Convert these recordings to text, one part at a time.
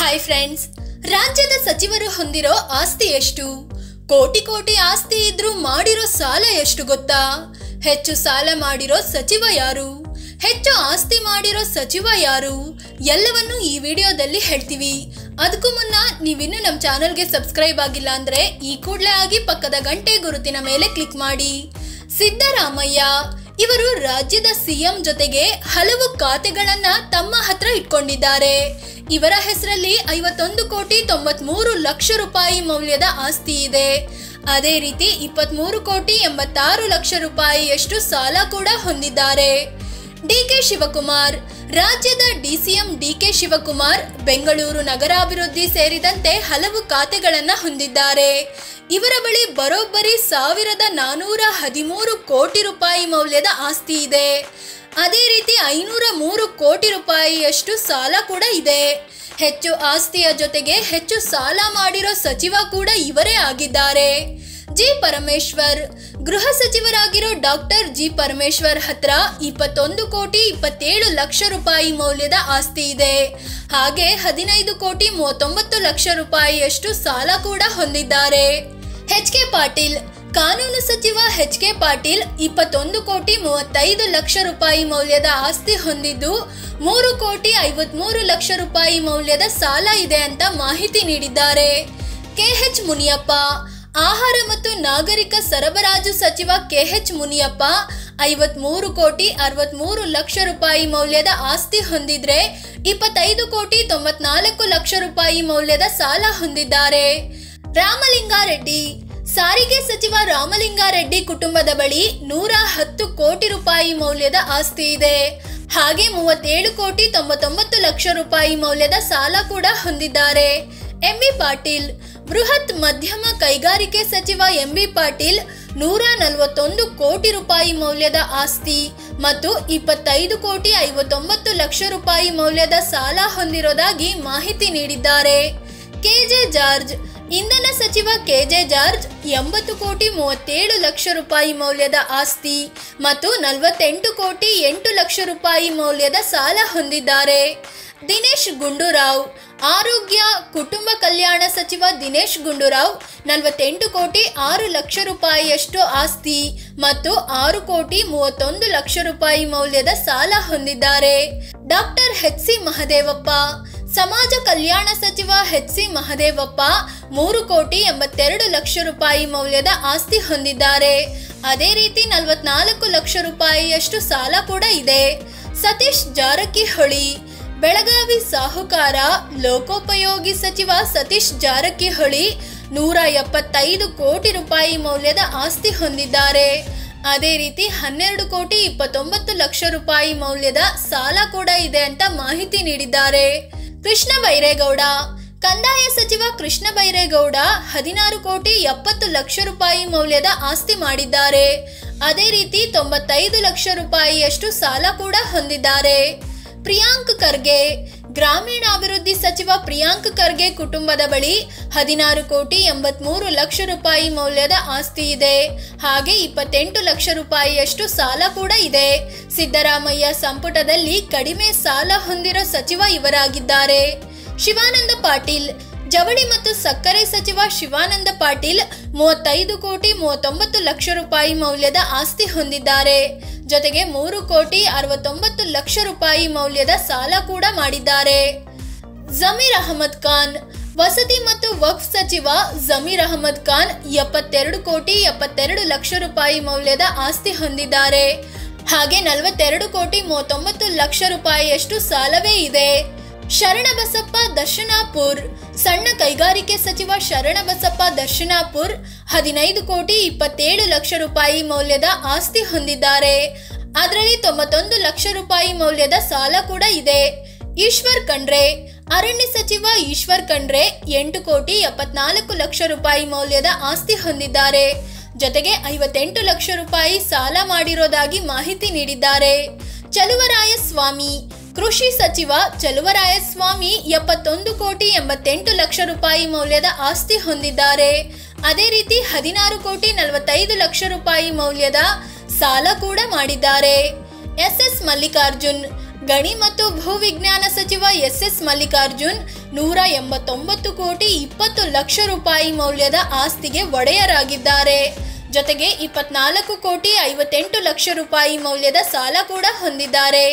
Hi friends, ರಾಜ್ಯದ ಸಚಿವರು ಹೊಂದಿರೋ ಆಸ್ತಿ ಎಷ್ಟು? ಕೋಟಿ ಕೋಟಿ ಆಸ್ತಿ ಇದ್ರೂ ಮಾಡಿರೋ ಸಾಲ ಎಷ್ಟು ಗೊತ್ತಾ? ಹೆಚ್ಚು ಸಾಲ ಮಾಡಿರೋ ಸಚಿವ ಯಾರು? ಹೆಚ್ಚು ಆಸ್ತಿ ಮಾಡಿರೋ ಸಚಿವ ಯಾರು? ಎಲ್ಲವನ್ನು ಈ ವಿಡಿಯೋದಲ್ಲಿ ಹೇಳ್ತೀವಿ. ಅದಕ್ಕೂ ಮುನ್ನ ನೀವಿನ್ನೂ ನಮ್ಮ ಚಾನಲ್ಗೆ ಸಬ್ಸ್ಕ್ರೈಬ್ ಆಗಿಲ್ಲ ಅಂದ್ರೆ ಈ ಕೂಡಲೇ ಆಗಿ ಪಕ್ಕದ ಗಂಟೆ ಗುರುತಿನ ಮೇಲೆ ಕ್ಲಿಕ್ ಮಾಡಿ. ಸಿದ್ದರಾಮಯ್ಯ ಇವರು ರಾಜ್ಯದ ಸಿಎಂ ಜೊತೆಗೆ ಹಲವು ಖಾತೆಗಳನ್ನ ತಮ್ಮ ಹತ್ರ ಇಟ್ಕೊಂಡಿದ್ದಾರೆ. ಇವರ ಹೆಸರಲ್ಲಿ 51,93,00,000 ರೂಪಾಯಿ ಮೌಲ್ಯದ ಆಸ್ತಿ ಇದೆ. ಅದೇ ರೀತಿ 23,86,00,000 ರೂಪಾಯಿಯಷ್ಟು ಸಾಲ ಕೂಡ ಹೊಂದಿದ್ದಾರೆ. ಡಿಕೆ ಶಿವಕುಮಾರ್ ರಾಜ್ಯದ ಡಿಸಿಎಂ ಡಿಕೆ ಶಿವಕುಮಾರ್ ಬೆಂಗಳೂರು ನಗರಾಭಿವೃದ್ಧಿ ಸೇರಿದಂತೆ ಹಲವು ಖಾತೆಗಳನ್ನ ಹೊಂದಿದ್ದಾರೆ. ಇವರ ಬಳಿ ಬರೋಬ್ಬರಿ 1,413 ಕೋಟಿ ರೂಪಾಯಿ ಮೌಲ್ಯದ ಆಸ್ತಿ ಇದೆ. ಅದೇ ರೀತಿ 503 ಕೋಟಿ ರೂಪಾಯಿಯಷ್ಟು ಸಾಲ ಕೂಡ ಇದೆ. ಹೆಚ್ಚು ಆಸ್ತಿಯ ಜೊತೆಗೆ ಹೆಚ್ಚು ಸಾಲ ಮಾಡಿರೋ ಸಚಿವ ಕೂಡ ಇವರೇ ಆಗಿದ್ದಾರೆ. ಜಿ ಪರಮೇಶ್ವರ್ ಗೃಹ ಸಚಿವರಾಗಿರೋ ಡಾಕ್ಟರ್ ಜಿ ಪರಮೇಶ್ವರ್ ಹತ್ರ 21,27,00,000 ರೂಪಾಯಿ ಮೌಲ್ಯದ ಆಸ್ತಿ ಇದೆ. ಹಾಗೆ 15,39,00,000 ರೂಪಾಯಿಯಷ್ಟು ಸಾಲ ಕೂಡ ಹೊಂದಿದ್ದಾರೆ. ಎಚ್ ಕೆ ಪಾಟೀಲ್ ಕಾನೂನು ಸಚಿವ ಎಚ್ ಕೆ ಪಾಟೀಲ್ 21,35,00,000 ರೂಪಾಯಿ ಮೌಲ್ಯದ ಆಸ್ತಿ ಹೊಂದಿದ್ದು 3,53,00,000 ರೂಪಾಯಿ ಮೌಲ್ಯದ ಸಾಲ ಇದೆ ಅಂತ ಮಾಹಿತಿ ನೀಡಿದ್ದಾರೆ. ಕೆಎಚ್ ಮುನಿಯಪ್ಪ ಆಹಾರ ಮತ್ತು ನಾಗರಿಕ ಸರಬರಾಜು ಸಚಿವ ಕೆಎಚ್ ಮುನಿಯಪ್ಪ 53,63,00,000 ರೂಪಾಯಿ ಮೌಲ್ಯದ ಆಸ್ತಿ ಹೊಂದಿದ್ರೆ 25,94,00,000 ರೂಪಾಯಿ ಮೌಲ್ಯದ ಸಾಲ ಹೊಂದಿದ್ದಾರೆ. ರಾಮಲಿಂಗಾರೆಡ್ಡಿ ಸಾರಿಗೆ ಸಚಿವ ರಾಮಲಿಂಗಾರೆಡ್ಡಿ ಕುಟುಂಬದ ಬಳಿ 110 ಕೋಟಿ ರೂಪಾಯಿ ಮೌಲ್ಯದ ಆಸ್ತಿ ಇದೆ. ಹಾಗೆ 37,99,00,000 ರೂಪಾಯಿ ಮೌಲ್ಯದ ಸಾಲ ಕೂಡ ಹೊಂದಿದ್ದಾರೆ. ಎಂಬಿ ಪಾಟೀಲ್ ಬೃಹತ್ ಮಧ್ಯಮ ಕೈಗಾರಿಕೆ ಸಚಿವ ಎಂಬಿ ಪಾಟೀಲ್ 141 ಕೋಟಿ ರೂಪಾಯಿ ಮೌಲ್ಯದ ಆಸ್ತಿ ಮತ್ತು 25,59,00,000 ರೂಪಾಯಿ ಮೌಲ್ಯದ ಸಾಲ ಹೊಂದಿರೋದಾಗಿ ಮಾಹಿತಿ ನೀಡಿದ್ದಾರೆ. ಕೆಜೆ ಜಾರ್ಜ್ ಇಂಧನ ಸಚಿವ ಕೆಜೆ ಜಾರ್ಜ್ 80,37,00,000 ರೂಪಾಯಿ ಮೌಲ್ಯದ ಆಸ್ತಿ ಮತ್ತು 48,08,00,000 ರೂಪಾಯಿ ಮೌಲ್ಯದ ಸಾಲ ಹೊಂದಿದ್ದಾರೆ. ದಿನೇಶ್ ಗುಂಡೂರಾವ್ ಆರೋಗ್ಯ ಕುಟುಂಬ ಕಲ್ಯಾಣ ಸಚಿವ ದಿನೇಶ್ ಗುಂಡೂರಾವ್ 48,06,00,000 ರೂಪಾಯಿಯಷ್ಟು ಆಸ್ತಿ ಮತ್ತು 6,31,00,000 ರೂಪಾಯಿ ಮೌಲ್ಯದ ಸಾಲ ಹೊಂದಿದ್ದಾರೆ. ಡಾಕ್ಟರ್ ಎಚ್ ಸಿ ಮಹದೇವಪ್ಪ ಸಮಾಜ ಕಲ್ಯಾಣ ಸಚಿವ ಎಚ್ ಸಿ ಮಹದೇವಪ್ಪ 3,82,00,000 ರೂಪಾಯಿ ಮೌಲ್ಯದ ಆಸ್ತಿ ಹೊಂದಿದ್ದಾರೆ. ಅದೇ ರೀತಿ 44 ಲಕ್ಷ ರೂಪಾಯಿಯಷ್ಟು ಸಾಲ ಕೂಡ ಇದೆ. ಸತೀಶ್ ಜಾರಕಿಹೊಳಿ ಬೆಳಗಾವಿ ಸಾಹುಕಾರ ಲೋಕೋಪಯೋಗಿ ಸಚಿವ ಸತೀಶ್ ಜಾರಕಿಹೊಳಿ 175 ಕೋಟಿ ರೂಪಾಯಿ ಮೌಲ್ಯದ ಆಸ್ತಿ ಹೊಂದಿದ್ದಾರೆ. ಅದೇ ರೀತಿ 12,29,00,000 ರೂಪಾಯಿ ಮೌಲ್ಯದ ಸಾಲ ಕೂಡ ಇದೆ ಅಂತ ಮಾಹಿತಿ ನೀಡಿದ್ದಾರೆ. ಕೃಷ್ಣ ಬೈರೇಗೌಡ ಕಂದಾಯ ಸಚಿವ ಕೃಷ್ಣ ಬೈರೇಗೌಡ 16,70,00,000 ರೂಪಾಯಿ ಮೌಲ್ಯದ ಆಸ್ತಿ ಮಾಡಿದ್ದಾರೆ. ಅದೇ ರೀತಿ 95 ಲಕ್ಷ ರೂಪಾಯಿಯಷ್ಟು ಸಾಲ ಕೂಡ ಹೊಂದಿದ್ದಾರೆ. ಪ್ರಿಯಾಂಕ್ ಖರ್ಗೆ ಗ್ರಾಮೀಣಾಭಿವೃದ್ಧಿ ಸಚಿವ ಪ್ರಿಯಾಂಕ್ ಖರ್ಗೆ ಕುಟುಂಬದ ಬಳಿ 16,83,00,000 ರೂಪಾಯಿ ಮೌಲ್ಯದ ಆಸ್ತಿ ಇದೆ. ಹಾಗೆ 28 ಲಕ್ಷ ರೂಪಾಯಿಯಷ್ಟು ಸಾಲ ಕೂಡ ಇದೆ. ಸಿದ್ದರಾಮಯ್ಯ ಸಂಪುಟದಲ್ಲಿ ಕಡಿಮೆ ಸಾಲ ಹೊಂದಿರೋ ಸಚಿವ ಇವರಾಗಿದ್ದಾರೆ. ಶಿವಾನಂದ ಪಾಟೀಲ್ ಜವಳಿ ಮತ್ತು ಸಕ್ಕರೆ ಸಚಿವ ಶಿವಾನಂದ ಪಾಟೀಲ್ 35,39,00,000 ರೂಪಾಯಿ ಮೌಲ್ಯದ ಆಸ್ತಿ ಹೊಂದಿದ್ದಾರೆ. ಜೊತೆಗೆ 3,69,00,000 ರೂಪಾಯಿ ಮೌಲ್ಯದ ಸಾಲ ಕೂಡ ಮಾಡಿದ್ದಾರೆ. ಜಮೀರ್ ಅಹಮದ್ ಖಾನ್ ವಸತಿ ಮತ್ತು ವಕ್ಫ್ ಸಚಿವ ಜಮೀರ್ ಅಹಮದ್ ಖಾನ್ 72,72,00,000 ರೂಪಾಯಿ ಮೌಲ್ಯದ ಆಸ್ತಿ ಹೊಂದಿದ್ದಾರೆ. ಹಾಗೆ 42,39,00,000 ರೂಪಾಯಿಯಷ್ಟು ಸಾಲವೇ ಇದೆ. ಶರಣಬಸಪ್ಪ ದರ್ಶನಾಪುರ್ ಸಣ್ಣ ಕೈಗಾರಿಕೆ ಸಚಿವ ಶರಣಬಸಪ್ಪ ದರ್ಶನಾಪುರ್ 15,27,00,000 ರೂಪಾಯಿ ಮೌಲ್ಯದ ಆಸ್ತಿ ಹೊಂದಿದ್ದಾರೆ. ಅದರಲ್ಲಿ 91 ಲಕ್ಷ ರೂಪಾಯಿ ಮೌಲ್ಯದ ಸಾಲ ಕೂಡ ಇದೆ. ಈಶ್ವರ್ ಖಂಡ್ರೆ ಅರಣ್ಯ ಸಚಿವ ಈಶ್ವರ್ ಖಂಡ್ರೆ 8,74,00,000 ರೂಪಾಯಿ ಮೌಲ್ಯದ ಆಸ್ತಿ ಹೊಂದಿದ್ದಾರೆ. ಜೊತೆಗೆ 58 ಲಕ್ಷ ರೂಪಾಯಿ ಸಾಲ ಮಾಡಿರೋದಾಗಿ ಮಾಹಿತಿ ನೀಡಿದ್ದಾರೆ. ಚಲುವರಾಯಸ್ವಾಮಿ ಕೃಷಿ ಸಚಿವ ಚಲುವರಾಯಸ್ವಾಮಿ 71,88,00,000 ರೂಪಾಯಿ ಮೌಲ್ಯದ ಆಸ್ತಿ ಹೊಂದಿದ್ದಾರೆ. ಅದೇ ರೀತಿ 16,45,00,000 ರೂಪಾಯಿ ಮೌಲ್ಯದ ಸಾಲ ಕೂಡ ಮಾಡಿದ್ದಾರೆ. ಎಸ್ ಎಸ್ ಮಲ್ಲಿಕಾರ್ಜುನ್ ಗಣಿ ಮತ್ತು ಭೂವಿಜ್ಞಾನ ಸಚಿವ ಎಸ್ ಮಲ್ಲಿಕಾರ್ಜುನ್ 189 ಕೋಟಿ 20 ಲಕ್ಷ ರೂಪಾಯಿ ಮೌಲ್ಯದ ಆಸ್ತಿಗೆ ಒಡೆಯರಾಗಿದ್ದಾರೆ. ಜೊತೆಗೆ 24 ಕೋಟಿ 58 ಲಕ್ಷ ರೂಪಾಯಿ ಮೌಲ್ಯದ ಸಾಲ ಕೂಡ ಹೊಂದಿದ್ದಾರೆ.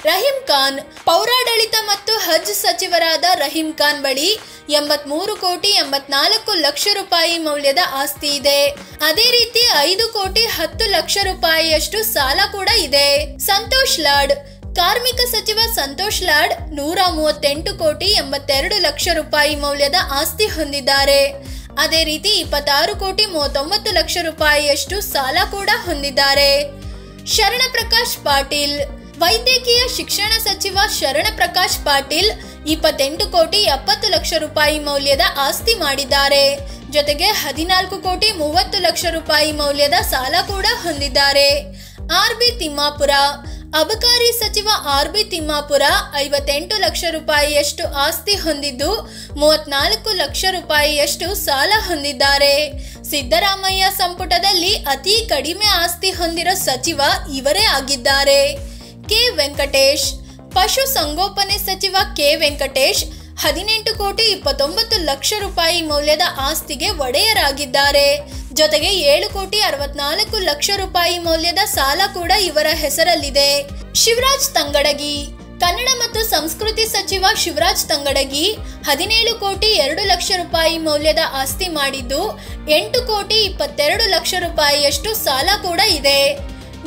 ರಹೀಂ ಖಾನ್ ಪೌರಾಡಳಿತ ಮತ್ತು ಹಜ್ ಸಚಿವರಾದ ರಹೀಂ ಖಾನ್ ಬಳಿ 83 ಕೋಟಿ 84 ಲಕ್ಷ ರೂಪಾಯಿ ಮೌಲ್ಯದ ಆಸ್ತಿ ಇದೆ. ಅದೇ ರೀತಿ 5 ಕೋಟಿ 10 ಲಕ್ಷ ರೂಪಾಯಿಯಷ್ಟು ಸಾಲ ಕೂಡ ಇದೆ. ಸಂತೋಷ್ ಲಾಡ್ ಕಾರ್ಮಿಕ ಸಚಿವ ಸಂತೋಷ್ ಲಾಡ್ 138 ಕೋಟಿ 82 ಲಕ್ಷ ರೂಪಾಯಿ ಮೌಲ್ಯದ ಆಸ್ತಿ ಹೊಂದಿದ್ದಾರೆ. ಅದೇ ರೀತಿ 26 ಕೋಟಿ 39 ಲಕ್ಷ ರೂಪಾಯಿಯಷ್ಟು ಸಾಲ ಕೂಡ ಹೊಂದಿದ್ದಾರೆ. ಶರಣ ಪ್ರಕಾಶ್ ಪಾಟೀಲ್ ವೈದ್ಯಕೀಯ ಶಿಕ್ಷಣ ಸಚಿವ ಶರಣ ಪ್ರಕಾಶ್ ಪಾಟೀಲ್ 28 ಕೋಟಿ 70 ಲಕ್ಷ ರೂಪಾಯಿ ಮೌಲ್ಯದ ಆಸ್ತಿ ಮಾಡಿದ್ದಾರೆ. ಜೊತೆಗೆ 14 ಕೋಟಿ 30 ಲಕ್ಷ ರೂಪಾಯಿ ಮೌಲ್ಯದ ಸಾಲ ಕೂಡ ಹೊಂದಿದ್ದಾರೆ. ಆರ್.ಬಿ. ತಿಮ್ಮಾಪುರ ಅಬಕಾರಿ ಸಚಿವ ಆರ್.ಬಿ. ತಿಮ್ಮಾಪುರ 58 ಲಕ್ಷ ರೂಪಾಯಿಯಷ್ಟು ಆಸ್ತಿ ಹೊಂದಿದ್ದು 34 ಲಕ್ಷ ರೂಪಾಯಿಯಷ್ಟು ಸಾಲ ಹೊಂದಿದ್ದಾರೆ. ಸಿದ್ದರಾಮಯ್ಯ ಸಂಪುಟದಲ್ಲಿ ಅತಿ ಕಡಿಮೆ ಆಸ್ತಿ ಹೊಂದಿರೋ ಸಚಿವ ಇವರೇ ಆಗಿದ್ದಾರೆ. ಕೆ ವೆಂಕಟೇಶ್ ಪಶು ಸಂಗೋಪನೆ ಸಚಿವ ಕೆ ವೆಂಕಟೇಶ್ 18 ಕೋಟಿ 29 ಲಕ್ಷ ರೂಪಾಯಿ ಮೌಲ್ಯದ ಆಸ್ತಿಗೆ ಒಡೆಯರಾಗಿದ್ದಾರೆ. ಜೊತೆಗೆ 7 ಕೋಟಿ 64 ಲಕ್ಷ ರೂಪಾಯಿ ಮೌಲ್ಯದ ಸಾಲ ಕೂಡ ಇವರ ಹೆಸರಲ್ಲಿದೆ. ಶಿವರಾಜ್ ತಂಗಡಗಿ ಕನ್ನಡ ಮತ್ತು ಸಂಸ್ಕೃತಿ ಸಚಿವ ಶಿವರಾಜ್ ತಂಗಡಗಿ 17 ಕೋಟಿ 2 ಲಕ್ಷ ರೂಪಾಯಿ ಮೌಲ್ಯದ ಆಸ್ತಿ ಮಾಡಿದ್ದು 8 ಕೋಟಿ 22 ಲಕ್ಷ ರೂಪಾಯಿಯಷ್ಟು ಸಾಲ ಕೂಡ ಇದೆ.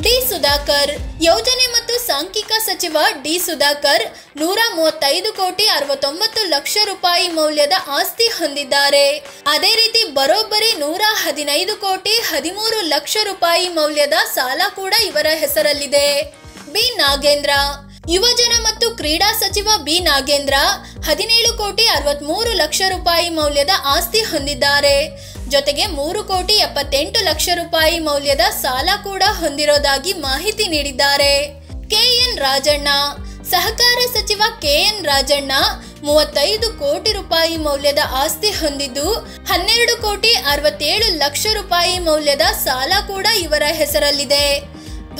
ಡಿ ಸುಧಾಕರ್ ಯೋಜನೆ ಮತ್ತು ಸಾಂಖ್ಯಿಕ ಸಚಿವ ಡಿ ಸುಧಾಕರ್ 135 ಕೋಟಿ 69 ಲಕ್ಷ ರೂಪಾಯಿ ಮೌಲ್ಯದ ಆಸ್ತಿ ಹೊಂದಿದ್ದಾರೆ. ಅದೇ ರೀತಿ ಬರೋಬ್ಬರಿ 115 ಕೋಟಿ 13 ಲಕ್ಷ ರೂಪಾಯಿ ಮೌಲ್ಯದ ಸಾಲ ಕೂಡ ಇವರ ಹೆಸರಲ್ಲಿದೆ. ಬಿ ನಾಗೇಂದ್ರ ಯುವಜನ ಮತ್ತು ಕ್ರೀಡಾ ಸಚಿವ ಬಿ ನಾಗೇಂದ್ರ 17 ಕೋಟಿ 63 ಲಕ್ಷ ರೂಪಾಯಿ ಮೌಲ್ಯದ ಆಸ್ತಿ ಹೊಂದಿದ್ದಾರೆ. ಜೊತೆಗೆ 3 ಕೋಟಿ 78 ಲಕ್ಷ ರೂಪಾಯಿ ಮೌಲ್ಯದ ಸಾಲ ಕೂಡ ಹೊಂದಿರೋದಾಗಿ ಮಾಹಿತಿ ನೀಡಿದ್ದಾರೆ. ಕೆಎನ್ ರಾಜಣ್ಣ ಸಹಕಾರ ಸಚಿವ ಕೆಎನ್ ರಾಜಣ್ಣ 35 ಕೋಟಿ ರೂಪಾಯಿ ಮೌಲ್ಯದ ಆಸ್ತಿ ಹೊಂದಿದ್ದು 12 ಕೋಟಿ 67 ಲಕ್ಷ ರೂಪಾಯಿ ಮೌಲ್ಯದ ಸಾಲ ಕೂಡ ಇವರ ಹೆಸರಲ್ಲಿದೆ.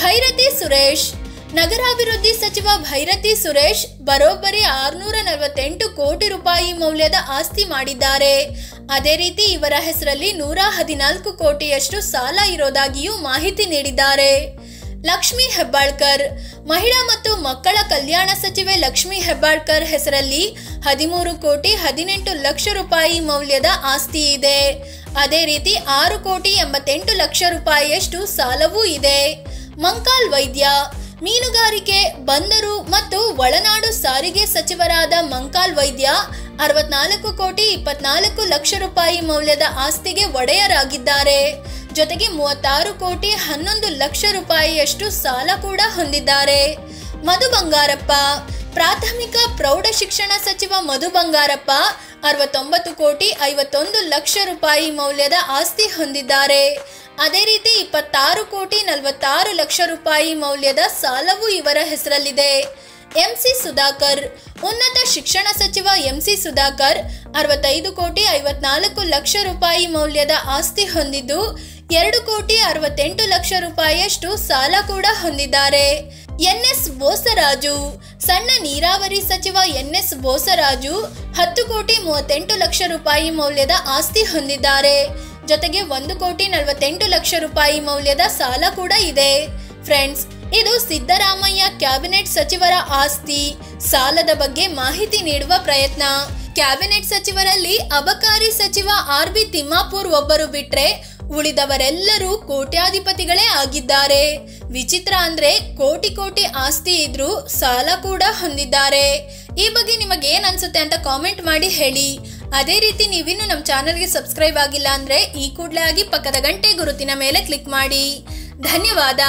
ಭೈರತಿ ಸುರೇಶ್ ನಗರಾಭಿವೃದ್ಧಿ ಸಚಿವ ಭೈರತಿ ಸುರೇಶ್ ಬರೋಬ್ಬರಿ 648 ಕೋಟಿ ರೂಪಾಯಿ ಮೌಲ್ಯದ ಆಸ್ತಿ ಮಾಡಿದ್ದಾರೆ. ಅದೇ ರೀತಿ ಇವರ ಹೆಸರಲ್ಲಿ 114 ಕೋಟಿಯಷ್ಟು ಸಾಲ ಇರೋದಾಗಿಯೂ ಮಾಹಿತಿ ನೀಡಿದ್ದಾರೆ. ಲಕ್ಷ್ಮಿ ಹೆಬ್ಬಾಳ್ಕರ್ ಮಹಿಳಾ ಮತ್ತು ಮಕ್ಕಳ ಕಲ್ಯಾಣ ಸಚಿವೆ ಲಕ್ಷ್ಮಿ ಹೆಬ್ಬಾಳ್ಕರ್ ಹೆಸರಲ್ಲಿ 13 ಕೋಟಿ 18 ಲಕ್ಷ ರೂಪಾಯಿ ಮೌಲ್ಯದ ಆಸ್ತಿ ಇದೆ. ಅದೇ ರೀತಿ 6 ಕೋಟಿ 88 ಲಕ್ಷ ರೂಪಾಯಿಯಷ್ಟು ಸಾಲವೂ ಇದೆ. ಮಂಕಾಲ್ ವೈದ್ಯ ಮೀನುಗಾರಿಕೆ ಬಂದರು ಮತ್ತು ಒಳನಾಡು ಸಾರಿಗೆ ಸಚಿವರಾದ ಮಂಕಾಲ್ ವೈದ್ಯ 64 ಕೋಟಿ 24 ಲಕ್ಷ ರೂಪಾಯಿ ಮೌಲ್ಯದ ಆಸ್ತಿಗೆ ಒಡೆಯರಾಗಿದ್ದಾರೆ. ಜೊತೆಗೆ 36 ಕೋಟಿ 11 ಲಕ್ಷ ರೂಪಾಯಿಯಷ್ಟು ಸಾಲ ಕೂಡ ಹೊಂದಿದ್ದಾರೆ. ಮಧು ಬಂಗಾರಪ್ಪ ಪ್ರಾಥಮಿಕ ಪ್ರೌಢ ಶಿಕ್ಷಣ ಸಚಿವ ಮಧು ಬಂಗಾರಪ್ಪ 69 ಕೋಟಿ 51 ಲಕ್ಷ ರೂಪಾಯಿ ಮೌಲ್ಯದ ಆಸ್ತಿ ಹೊಂದಿದ್ದಾರೆ. ಅದೇ ರೀತಿ 26 ಕೋಟಿ 46 ಲಕ್ಷ ರೂಪಾಯಿ ಮೌಲ್ಯದ ಸಾಲವು ಇವರ ಹೆಸರಲ್ಲಿದೆ. ಎಂಸಿ ಸುಧಾಕರ್ ಉನ್ನತ ಶಿಕ್ಷಣ ಸಚಿವ ಎಂಸಿ ಸುಧಾಕರ್ 65 ಕೋಟಿ 54 ಲಕ್ಷ ರೂಪಾಯಿ ಮೌಲ್ಯದ ಆಸ್ತಿ ಹೊಂದಿದ್ದು 2 ಕೋಟಿ 68 ಲಕ್ಷ ರೂಪಾಯಿಯಷ್ಟು ಸಾಲ ಕೂಡ ಹೊಂದಿದ್ದಾರೆ. ಎನ್ಎಸ್ ಬೋಸರಾಜು ಸಣ್ಣ ನೀರಾವರಿ ಸಚಿವ ಎನ್ಎಸ್ ಬೋಸರಾಜು 10 ಕೋಟಿ 38 ಲಕ್ಷ ರೂಪಾಯಿ ಮೌಲ್ಯದ ಆಸ್ತಿ ಹೊಂದಿದ್ದಾರೆ. ಜೊತೆಗೆ 1 ಕೋಟಿ 48 ಲಕ್ಷ ರೂಪಾಯಿ ಮೌಲ್ಯದ ಸಾಲ ಕೂಡ ಇದೆ. ಫ್ರೆಂಡ್ಸ್, ಇದು ಸಿದ್ದರಾಮಯ್ಯ ಕ್ಯಾಬಿನೆಟ್ ಸಚಿವರ ಆಸ್ತಿ ಸಾಲದ ಬಗ್ಗೆ ಮಾಹಿತಿ ನೀಡುವ ಪ್ರಯತ್ನ. ಕ್ಯಾಬಿನೆಟ್ ಸಚಿವರಲ್ಲಿ ಅಬಕಾರಿ ಸಚಿವ ಆರ್.ಬಿ. ತಿಮ್ಮಾಪುರ್ ಒಬ್ಬರು ಬಿಟ್ರೆ ಉಳಿದವರೆಲ್ಲರೂ ಕೋಟ್ಯಾಧಿಪತಿಗಳೇ ಆಗಿದ್ದಾರೆ. ವಿಚಿತ್ರ ಅಂದ್ರೆ ಕೋಟಿ ಕೋಟಿ ಆಸ್ತಿ ಇದ್ರೂ ಸಾಲ ಕೂಡ ಹೊಂದಿದ್ದಾರೆ. ಈ ಬಗ್ಗೆ ನಿಮಗೆ ಏನ್ ಅನ್ಸುತ್ತೆ ಅಂತ ಕಾಮೆಂಟ್ ಮಾಡಿ ಹೇಳಿ. ಅದೇ ರೀತಿ ನೀವಿನ್ನು ನಮ್ಮ ಚಾನೆಲ್ಗೆ ಸಬ್ಸ್ಕ್ರೈಬ್ ಆಗಿಲ್ಲ ಅಂದ್ರೆ ಈ ಕೂಡಲೇ ಆಗಿ ಪಕ್ಕದ ಗಂಟೆ ಗುರುತಿನ ಮೇಲೆ ಕ್ಲಿಕ್ ಮಾಡಿ. ಧನ್ಯವಾದ.